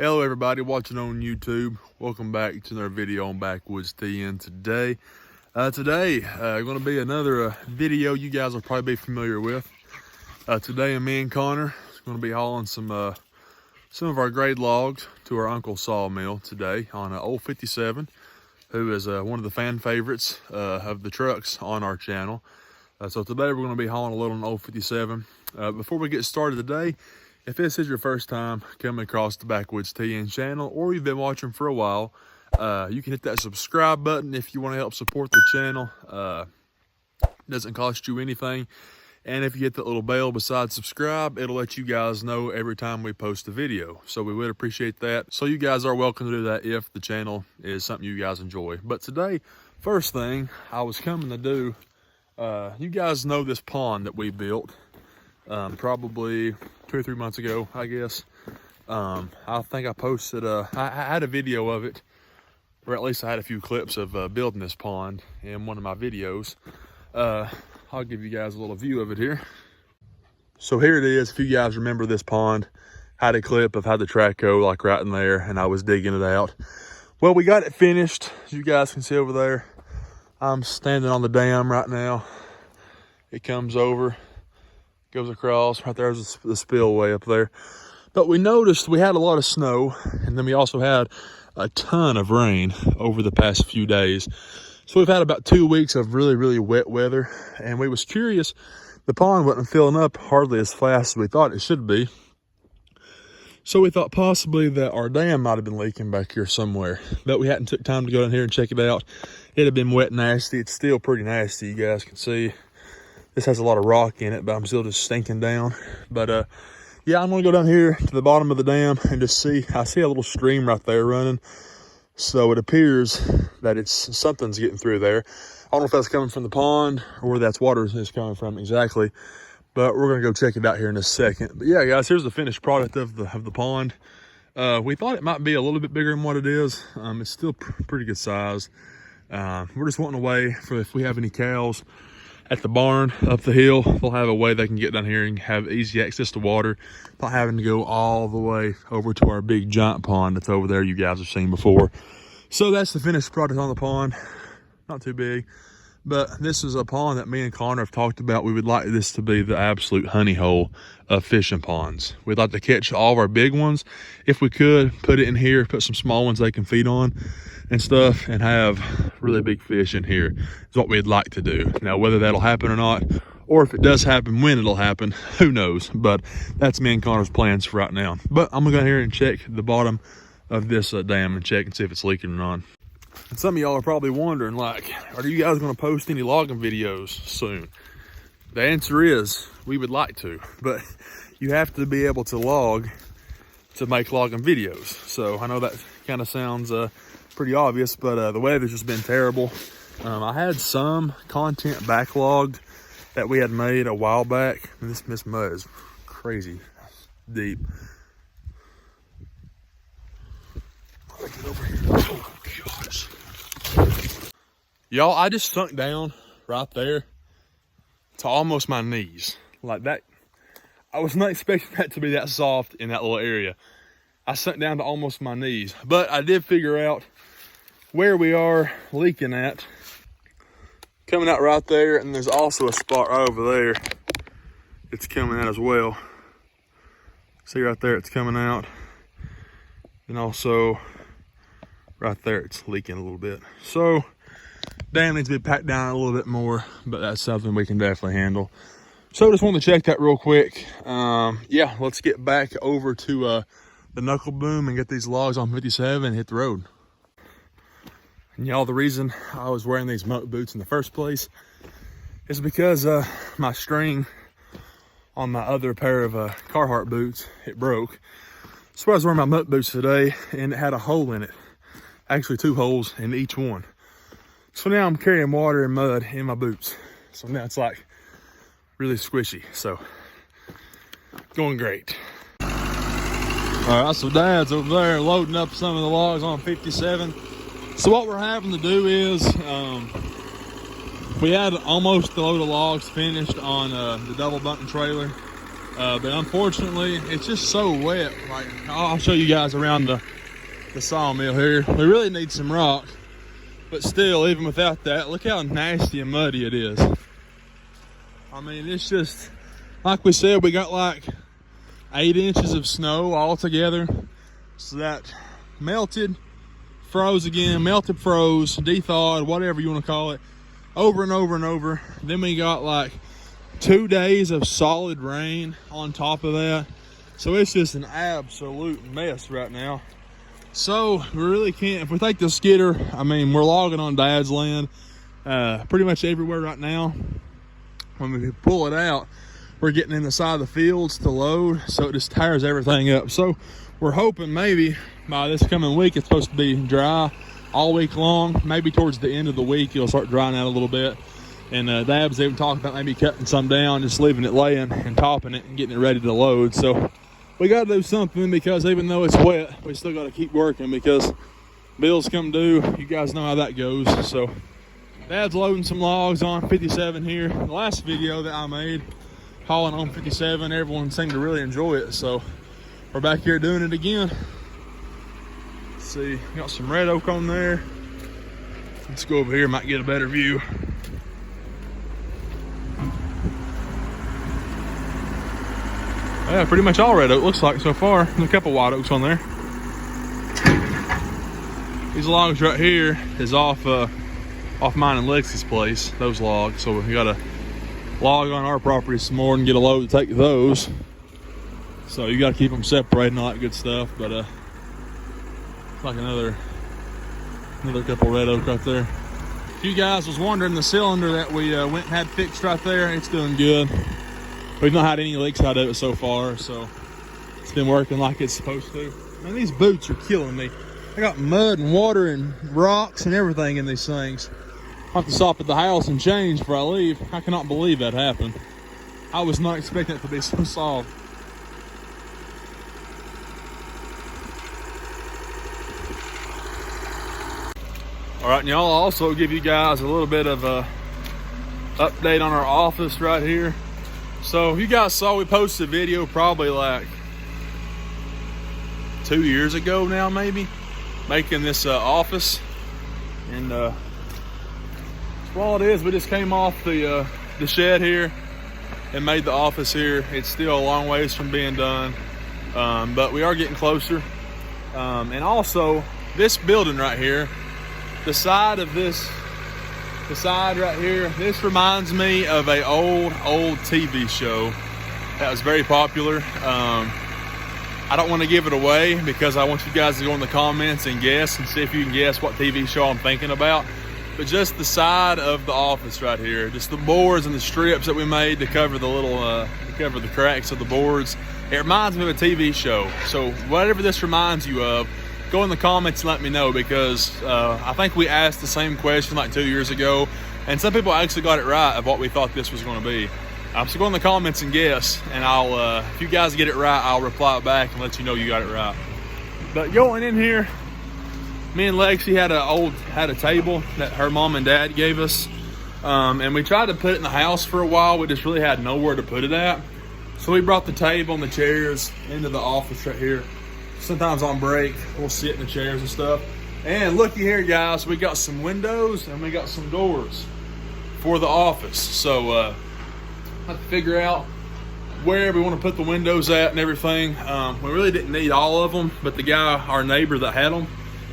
Hello everybody watching on YouTube. Welcome back to another video on Backwoods TN today. Today going to be another video you guys will probably be familiar with. Today me and Connor is going to be hauling some of our grade logs to our uncle's sawmill today on an old 57, who is one of the fan favorites of the trucks on our channel. So today we're going to be hauling a little on old 57. Before we get started today, if this is your first time coming across the Backwoods TN channel, or you've been watching for a while, you can hit that subscribe button if you want to help support the channel. It doesn't cost you anything. And if you hit that little bell beside subscribe, it'll let you guys know every time we post a video. So we would appreciate that. So you guys are welcome to do that if the channel is something you guys enjoy. But today, first thing I was coming to do, you guys know this pond that we built probably 2 or 3 months ago, I guess. I think I posted, I had a video of it, or at least I had a few clips of building this pond in one of my videos. I'll give you guys a little view of it here. So here it is. If you guys remember this pond, I had a clip of how the track go, like right in there, and I was digging it out. Well, we got it finished, as you guys can see over there. I'm standing on the dam right now. It comes over, goes across. Right there's the spillway up there. But we noticed we had a lot of snow, and then we also had a ton of rain over the past few days. So we've had about 2 weeks of really, really wet weather, and we was curious. The pond wasn't filling up hardly as fast as we thought it should be. So we thought possibly that our dam might have been leaking back here somewhere, but we hadn't took time to go down here and check it out. It had been wet and nasty. It's still pretty nasty, you guys can see. This has a lot of rock in it, but I'm still just stinking down. But yeah, I'm gonna go down here to the bottom of the dam and just see. I see a little stream right there running. So it appears that something's getting through there. I don't know if that's coming from the pond or where that's water is coming from exactly, but we're gonna go check it out here in a second. But yeah, guys, here's the finished product of the pond. We thought it might be a little bit bigger than what it is. It's still pretty good size. We're just wanting a way for if we have any cows at the barn up the hill, they'll have a way they can get down here and have easy access to water without having to go all the way over to our big giant pond that's over there you guys have seen before. So that's the finished product on the pond. Not too big, but this is a pond that me and Connor have talked about. We would like this to be the absolute honey hole of fishing ponds. We'd like to catch all of our big ones. If we could, put it in here, put some small ones they can feed on and stuff, and have really big fish in here is what we'd like to do. Now, whether that'll happen or not, or if it does happen, when it'll happen, who knows? But that's me and Connor's plans for right now. But I'm gonna go here and check the bottom of this dam and check and see if it's leaking or not. And some of y'all are probably wondering, like, are you guys gonna post any logging videos soon? The answer is, we would like to, but you have to be able to log to make logging videos. So I know that kind of sounds pretty obvious, but the weather's just been terrible. I had some content backlogged that we had made a while back. This mud is crazy deep. Let me get over here. Oh gosh. Y'all, I just sunk down right there to almost my knees. Like that, I was not expecting that to be that soft in that little area. I sunk down to almost my knees, but I did figure out where we are leaking at. Coming out right there, and there's also a spot right over there. It's coming out as well. See right there, it's coming out. And also right there, it's leaking a little bit. So dam needs to be packed down a little bit more, but that's something we can definitely handle. So just wanted to check that real quick. Yeah, let's get back over to the knuckle boom and get these logs on 57 and hit the road. And y'all, the reason I was wearing these muck boots in the first place is because my string on my other pair of Carhartt boots, it broke. So I was wearing my muck boots today, and it had a hole in it. Actually 2 holes in each one. So now I'm carrying water and mud in my boots. So now it's like really squishy. So going great. All right, so Dad's over there loading up some of the logs on 57. So what we're having to do is, we had almost a load of logs finished on the double bunting trailer. But unfortunately, it's just so wet. Like, I'll show you guys around the sawmill here. We really need some rock, but still, even without that, look how nasty and muddy it is. I mean, it's just, like we said, we got like 8 inches of snow all together. So that melted, froze again, melted, froze, de-thawed, whatever you want to call it, over and over and over. Then we got like 2 days of solid rain on top of that. So it's just an absolute mess right now. So we really can't, if we take the skidder, I mean, we're logging on Dad's land pretty much everywhere right now. When we pull it out, we're getting in the side of the fields to load, so it just tears everything up. So we're hoping maybe by this coming week, it's supposed to be dry all week long. Maybe towards the end of the week, it'll start drying out a little bit. And Dab's even talking about maybe cutting some down, just leaving it laying and topping it and getting it ready to load. So we got to do something, because even though it's wet, we still got to keep working, because bills come due. You guys know how that goes. So Dad's loading some logs on 57 here. The last video that I made hauling on 57, everyone seemed to really enjoy it. So we're back here doing it again. Let's see, got some red oak on there. Let's go over here, might get a better view. Yeah, pretty much all red oak looks like so far. There's a couple white oaks on there. These logs right here is off mine and Lexi's place, those logs. So we got to log on our property some more and get a load to take those. So you got to keep them separated and all that good stuff. But it's like another couple red oak right there. If you guys was wondering, the cylinder that we went and had fixed right there, it's doing good. We've not had any leaks out of it so far, so it's been working like it's supposed to. Man, these boots are killing me. I got mud and water and rocks and everything in these things. I have to stop at the house and change before I leave. I cannot believe that happened. I was not expecting it to be so soft. All right, and y'all, I'll also give you guys a little bit of a update on our office right here. So you guys saw we posted a video probably like 2 years ago now, maybe, making this office. And well, it is, we just came off the shed here and made the office here. It's still a long ways from being done, but we are getting closer. And also this building right here, the side right here, this reminds me of a old TV show that was very popular. I don't want to give it away, because I want you guys to go in the comments and guess and see if you can guess what TV show I'm thinking about. But just the side of the office right here, just the boards and the strips that we made to cover the little cover the cracks of the boards, it reminds me of a TV show. So whatever this reminds you of, go in the comments and let me know, because I think we asked the same question like 2 years ago, and some people actually got it right of what we thought this was going to be. So go in the comments and guess, and I'll if you guys get it right, I'll reply back and let you know you got it right. But going in here, me and Lexi had a table that her mom and dad gave us, and we tried to put it in the house for a while. We just really had nowhere to put it at, so we brought the table and the chairs into the office right here. Sometimes on break, we'll sit in the chairs and stuff. And looky here, guys, we got some windows and we got some doors for the office. So I have to figure out where we want to put the windows at and everything. We really didn't need all of them, but the guy, our neighbor that had them,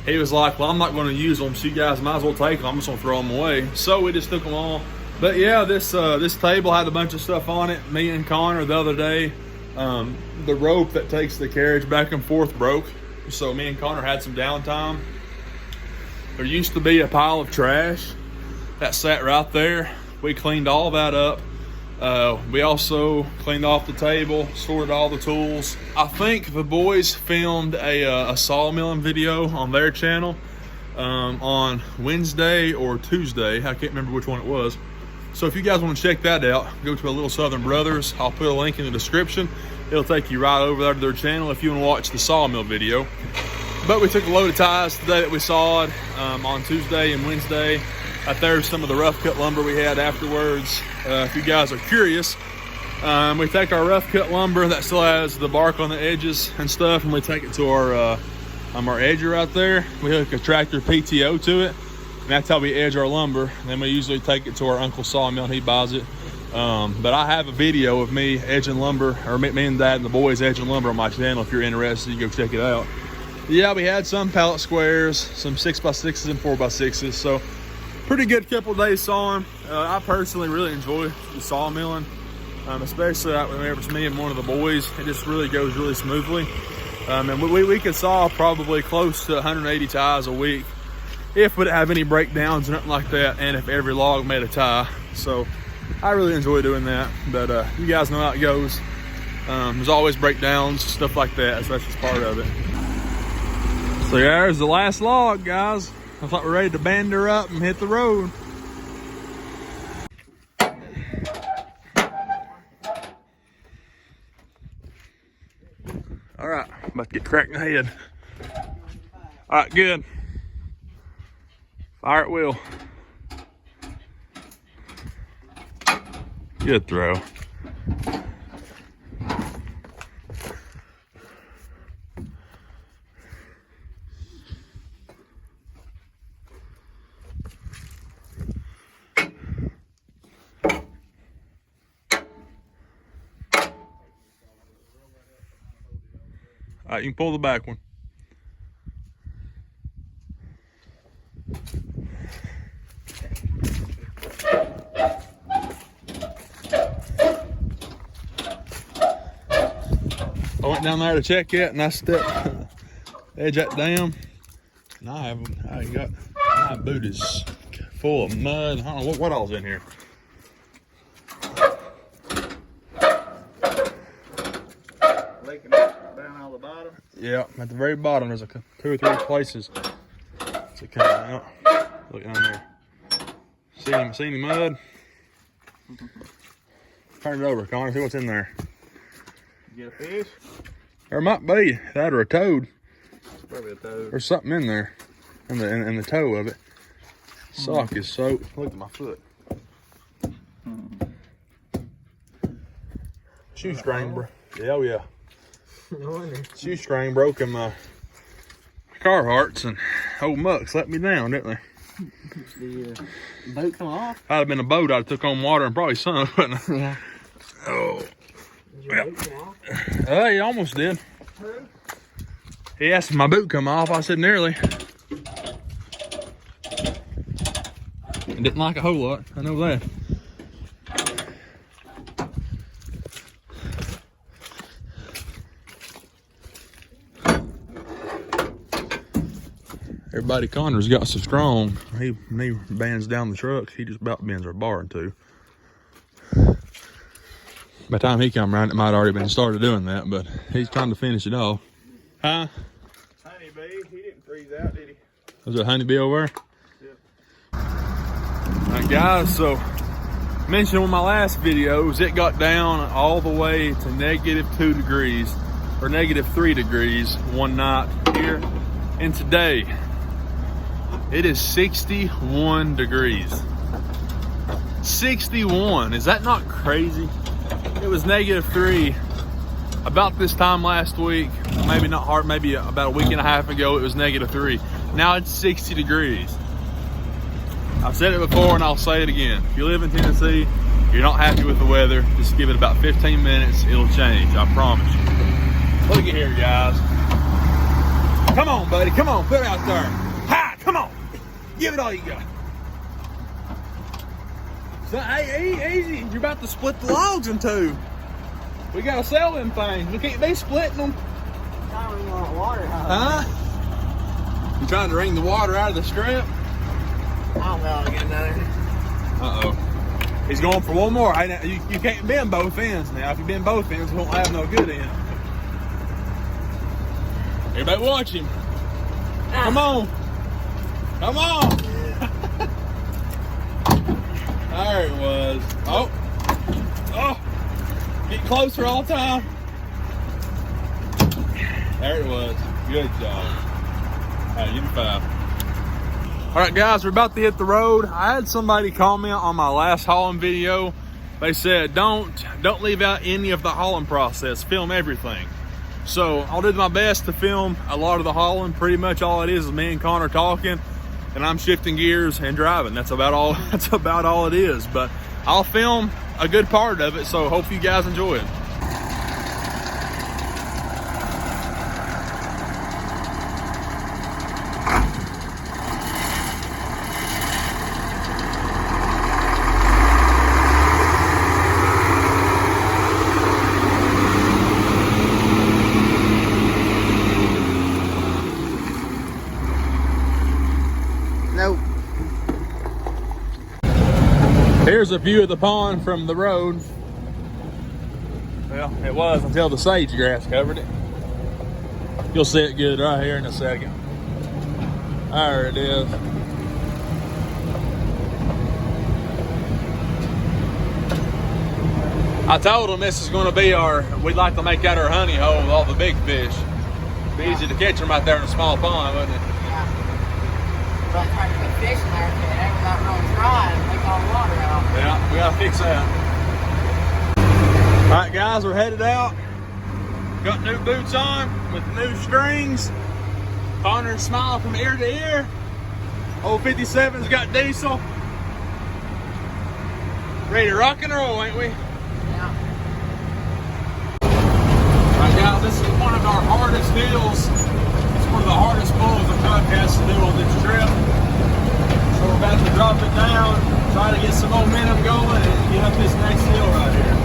he was like, well, I'm not going to use them, so you guys might as well take them. I'm just going to throw them away. So we just took them all. But yeah, this table had a bunch of stuff on it. Me and Connor the other day, the rope that takes the carriage back and forth broke, so me and Connor had some downtime. There used to be a pile of trash that sat right there. We cleaned all that up. We also cleaned off the table, sorted all the tools. I think the boys filmed a sawmilling video on their channel on Wednesday or Tuesday. I can't remember which one it was. So if you guys want to check that out, go to A Little Southern Brothers. I'll put a link in the description. It'll take you right over there to their channel if you want to watch the sawmill video. But we took a load of ties today that we sawed on Tuesday and Wednesday. There's some of the rough cut lumber we had afterwards. If you guys are curious, We take our rough cut lumber that still has the bark on the edges and stuff, and we take it to our edger right there. We hook a tractor PTO to it, and that's how we edge our lumber. And then we usually take it to our uncle's sawmill and he buys it. But I have a video of me edging lumber, or me and Dad and the boys edging lumber on my channel. If you're interested, you can go check it out. Yeah, we had some pallet squares, some 6x6s and 4x6s. So pretty good couple days sawing. I personally really enjoy the sawmilling, especially whenever it's me and one of the boys. It just really goes really smoothly. And we could saw probably close to 180 ties a week if we didn't have any breakdowns or nothing like that, and if every log made a tie. So I really enjoy doing that, but you guys know how it goes. There's always breakdowns, stuff like that, so that's just part of it. So there's the last log, guys. Looks like we're ready to band her up and hit the road. All right, about to get cracked in the head. All right, good. Fire at will. Good throw. All right, you can pull the back one. I went down there to check it, and I stepped edge that down, and my boot is full of mud. I don't know what all's in here. Leaking down on the bottom. Yeah, at the very bottom, there's 2 or 3 places to come out. Look down there. See any mud? Turn it over, Connor. See what's in there. You get a fish? There might be that or a toad. It's probably a toad. There's something in there, in the toe of it. Sock is soaked. Look at my foot. Shoestring, bro. Yeah, oh yeah. Shoestring broke in my Carhartts, and old Mucks let me down, didn't they? The boat come off? If I'd have been a boat, I'd have took on water and probably sunk, wouldn't I? Yeah. Oh. Did your boat come off? He almost did. He asked if my boot come off. I said nearly. Didn't like a whole lot. I know that. Everybody Connor's got so strong. He bands down the trucks. He just about bends our bar in two. By the time he come around, it might already been started doing that, but he's trying to finish it off. Huh? Honeybee, he didn't freeze out, did he? Was that honeybee over there? Yeah. Alright guys, so mentioned in my last videos, it got down all the way to -2 degrees or -3 degrees one night here. And today, it is 61 degrees. 61, is that not crazy? It was -3 about this time last week. Maybe not hard, maybe about a week and a half ago, it was -3. Now it's 60 degrees. I've said it before and I'll say it again. If you live in Tennessee, you're not happy with the weather, just give it about 15 minutes, it'll change, I promise you. Look at here, guys. Come on, buddy, come on, put it out there. Ha, come on. Give it all you got. So, hey, easy. You're about to split the logs in two. We gotta sell them things. We can't be splitting them. I don't even want water out. Huh? You trying to wring the water out of the strip? I don't know. I get another. Uh-oh. He's going for one more. You can't bend both ends now. If you bend both ends, we won't have no good end. Everybody watch him. Come on. Come on. There it was. Oh. Oh. Get closer all the time. There it was. Good job. All right, give me 5. All right, guys, we're about to hit the road. I had somebody comment on my last hauling video they said don't leave out any of the hauling process, film everything. So I'll do my best to film a lot of the hauling. Pretty much all it is me and Connor talking, and I'm shifting gears and driving. That's about all. That's about all it is. But I'll film a good part of it. So hope you guys enjoy it. Nope. Here's a view of the pond from the road. Well, it was until the sage grass covered it. You'll see it good right here in a second. There it is. I told them this is going to be we'd like to make that our honey hole with all the big fish. It'd be easy to catch them right there in a small pond, wouldn't it? But trying to put fish in there, if it ever got real dry and take all the water out. Yeah, we gotta fix that. All right, guys, we're headed out. Got new boots on with new strings. Connor's smiling from ear to ear. Old 57's got diesel. Ready to rock and roll, ain't we? Yeah. All right, guys, this is one of our hardest deals. It's one of the hardest pulls the truck has to do on this trip. So we're about to drop it down, try to get some momentum going, and get up this next hill right here.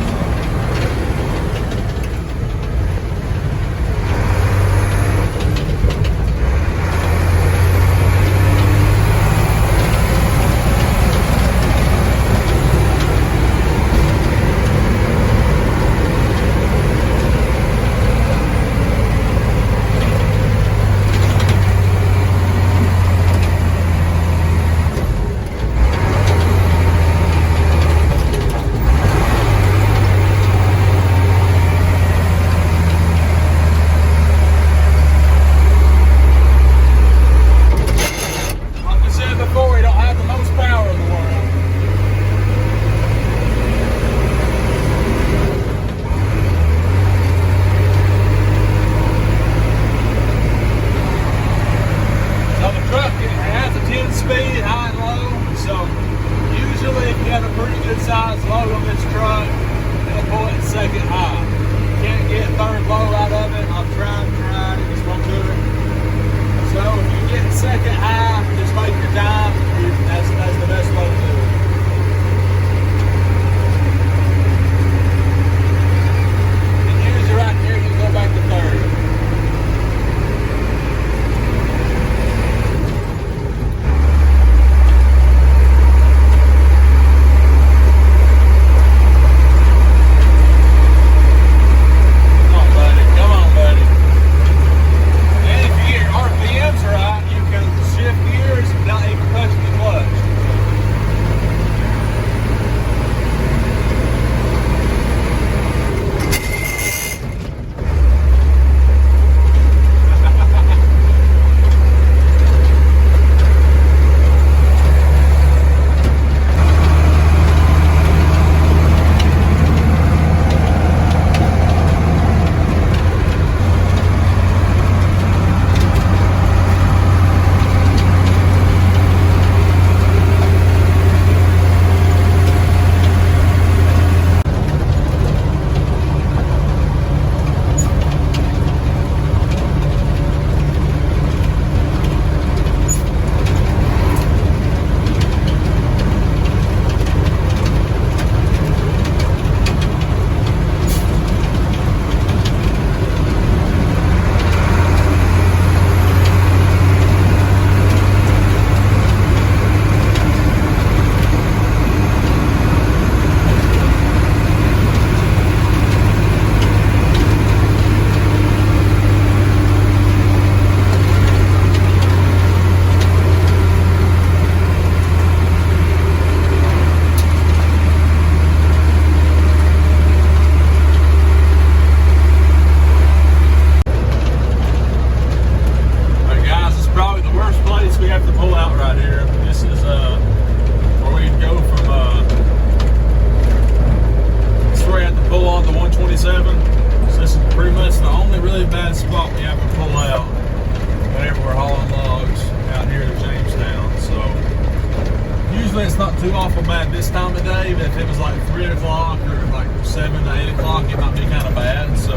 this time of day, but if it was like 3 o'clock or like 7 to 8 o'clock, it might be kind of bad. So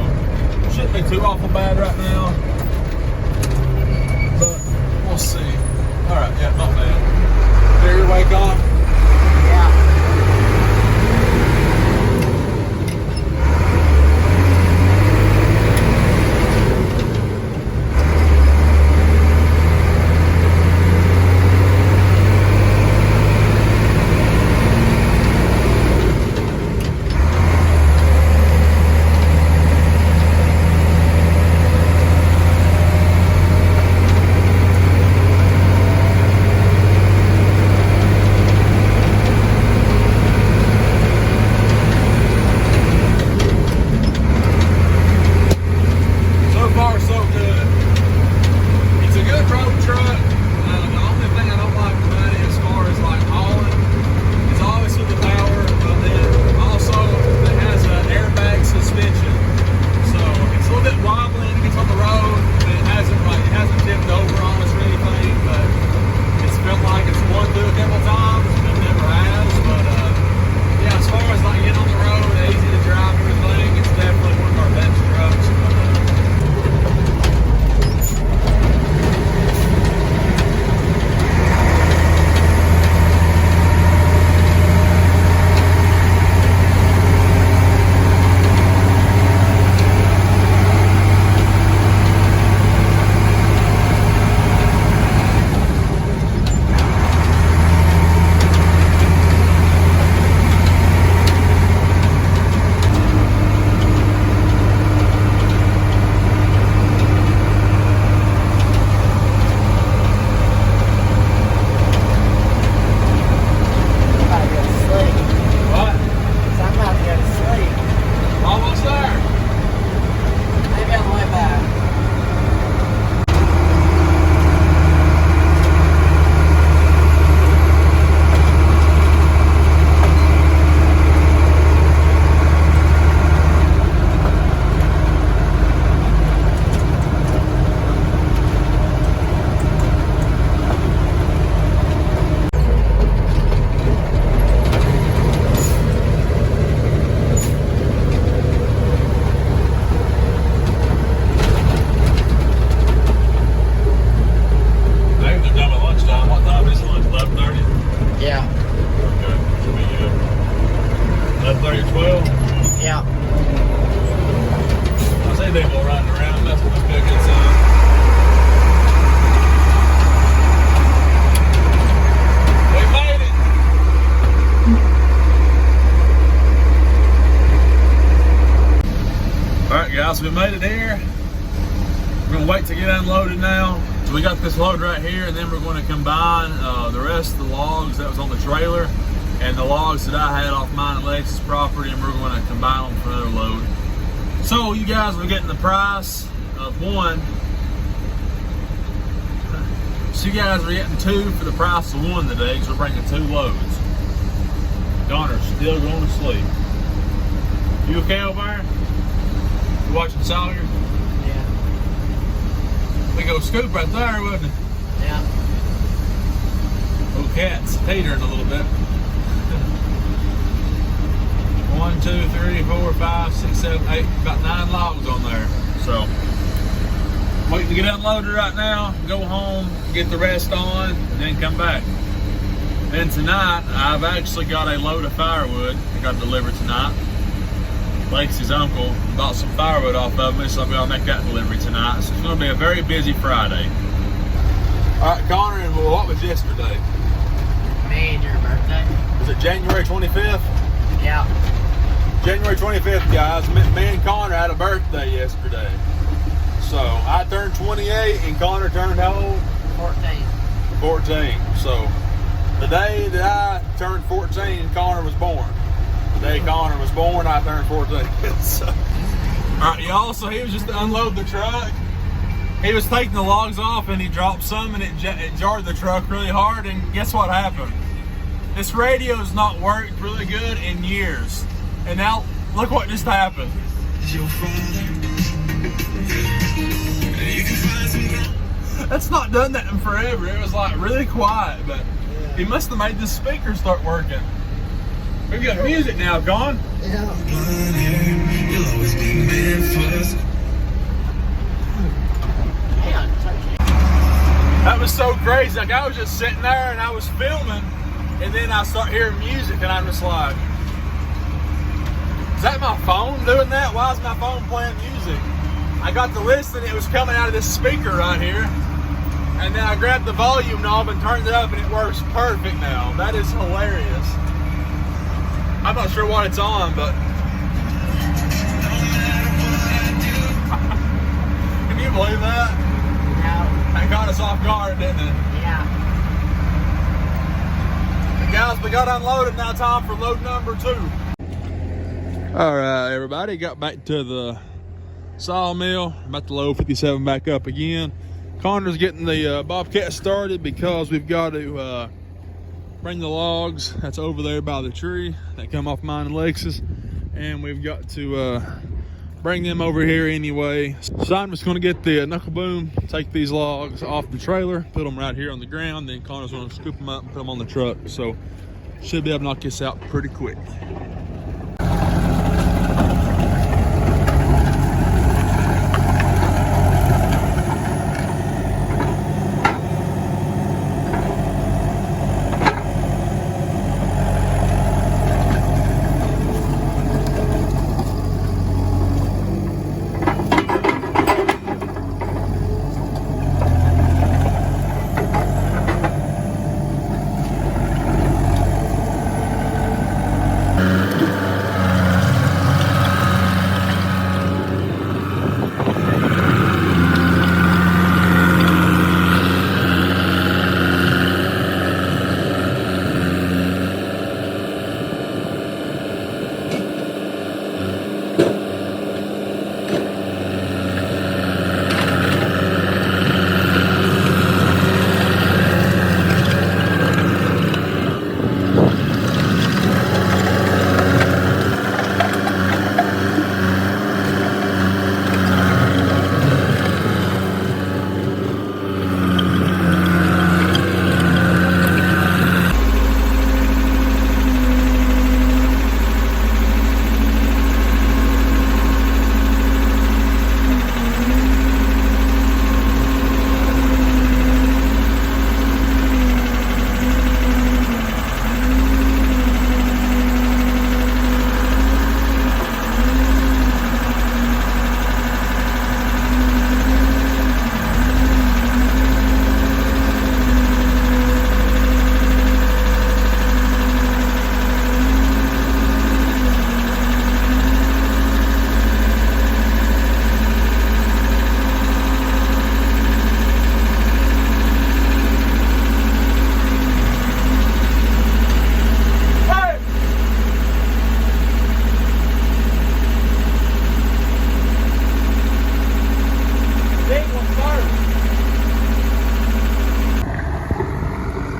shouldn't be too awful bad right now, but we'll see. All right, yeah, not bad. There, your wake on? Yeah. guys, we made it here. We're gonna wait to get unloaded now. So we got this load right here, and then we're going to combine the rest of the logs that was on the trailer and the logs that I had off mine and Lex's property, and we're going to combine them for another load. So you guys are getting the price of one. So you guys are getting two for the price of one today, because we're bringing two loads. Donner's still going to sleep. You okay over there? You watching Sawyer? Yeah. Big old scoop right there, wasn't it? Yeah. Little cat's teetering a little bit. 1, 2, 3, 4, 5, 6, 7, 8, about 9 logs on there. So, waiting to get unloaded right now, go home, get the rest on, and then come back. Then tonight, I've actually got a load of firewood I got delivered tonight. Lex's uncle bought some firewood off of me, so I'll be able to make that delivery tonight. So it's going to be a very busy Friday. All right, Connor, and what was yesterday? Me and your birthday. Was it January 25th? Yeah. January 25th, guys. Me and Connor had a birthday yesterday. So I turned 28 and Connor turned how old? 14. 14. So the day that I turned 14, Connor was born. The day Connor was born, I turned 14. So, all right, y'all. So he was just to unload the truck. He was taking the logs off and he dropped some, and it jarred the truck really hard. And guess what happened? This radio has not worked really good in years. And now look what just happened. That's not done that in forever. It was like really quiet, but he must have made the speaker start working. We got music now, Con. That was so crazy. Like, I was just sitting there and I was filming, and then I start hearing music, and I'm just like, is that my phone doing that? Why is my phone playing music? I got to listen, it was coming out of this speaker right here. And then I grabbed the volume knob and turned it up, and it works perfect now. That is hilarious. I'm not sure what it's on, but can you believe that? No. That caught us off guard, didn't it? Yeah. And guys, we got unloaded. Now time for load number 2. All right, everybody, got back to the sawmill. About to load 57 back up again. Connor's getting the Bobcat started because we've got to bring the logs that's over there by the tree that come off mine and Lexus, and we've got to bring them over here anyway. So I'm just going to get the knuckle boom, take these logs off the trailer, put them right here on the ground, then Connor's going to scoop them up and put them on the truck. So should be able to knock this out pretty quick.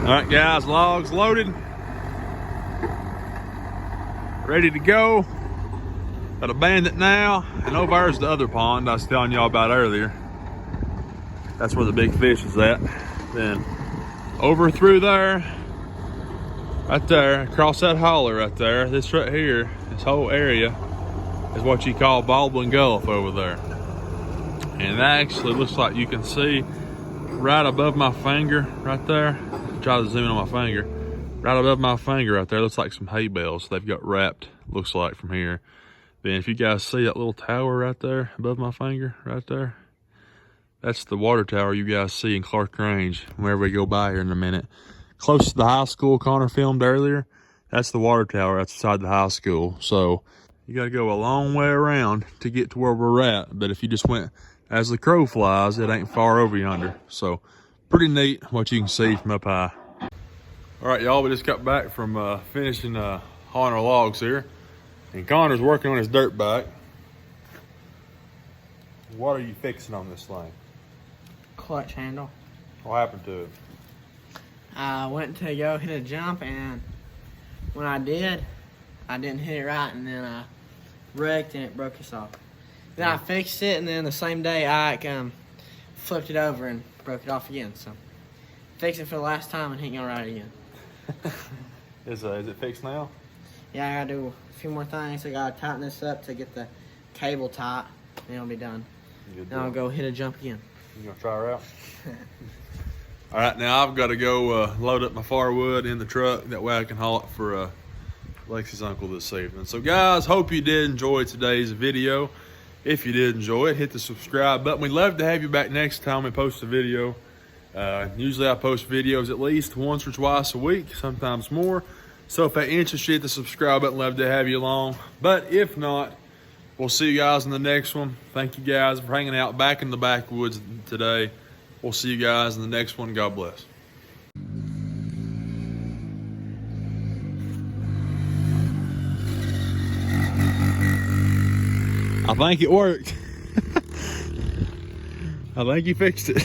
All right, guys, logs loaded, ready to go. Got a bandit now, and over there's the other pond I was telling y'all about earlier. That's where the big fish is at. Then over through there, right there, across that holler right there, this right here, this whole area is what you call Baldwin Gulf over there. And it actually looks like you can see right above my finger right there. Try to zoom in on my finger. Right above my finger right there looks like some hay bales they've got wrapped, looks like, from here. Then if you guys see that little tower right there above my finger right there, that's the water tower you guys see in Clark Range whenever we go by here in a minute. Close to the high school Connor filmed earlier, that's the water tower that's beside the high school. So you got to go a long way around to get to where we're at, but if you just went as the crow flies, it ain't far over yonder. So pretty neat what you can see from up high. All right, y'all, we just got back from finishing hauling our logs here, and Connor's working on his dirt bike. What are you fixing on this thing? Clutch handle. What happened to it? I went to go hit a jump, and when I did, I didn't hit it right, and then I wrecked and it broke us off. Then I fixed it, and then the same day I flipped it over and broke it off again. So fixed it for the last time and ain't gonna ride it again. Is it fixed now? Yeah, I gotta do a few more things. I gotta tighten this up to get the cable tight, and it'll be done. Then I'll go hit a jump again. You gonna try her out? All right, now I've got to go load up my firewood in the truck. That way I can haul it for Lexi's uncle this evening. So guys, hope you did enjoy today's video. If you did enjoy it, hit the subscribe button. We'd love to have you back next time we post a video. Usually I post videos at least once or twice a week, sometimes more. So if that interests you, hit the subscribe button. Love to have you along. But if not, we'll see you guys in the next one. Thank you guys for hanging out back in the backwoods today. We'll see you guys in the next one. God bless. I think it worked. I think you fixed it.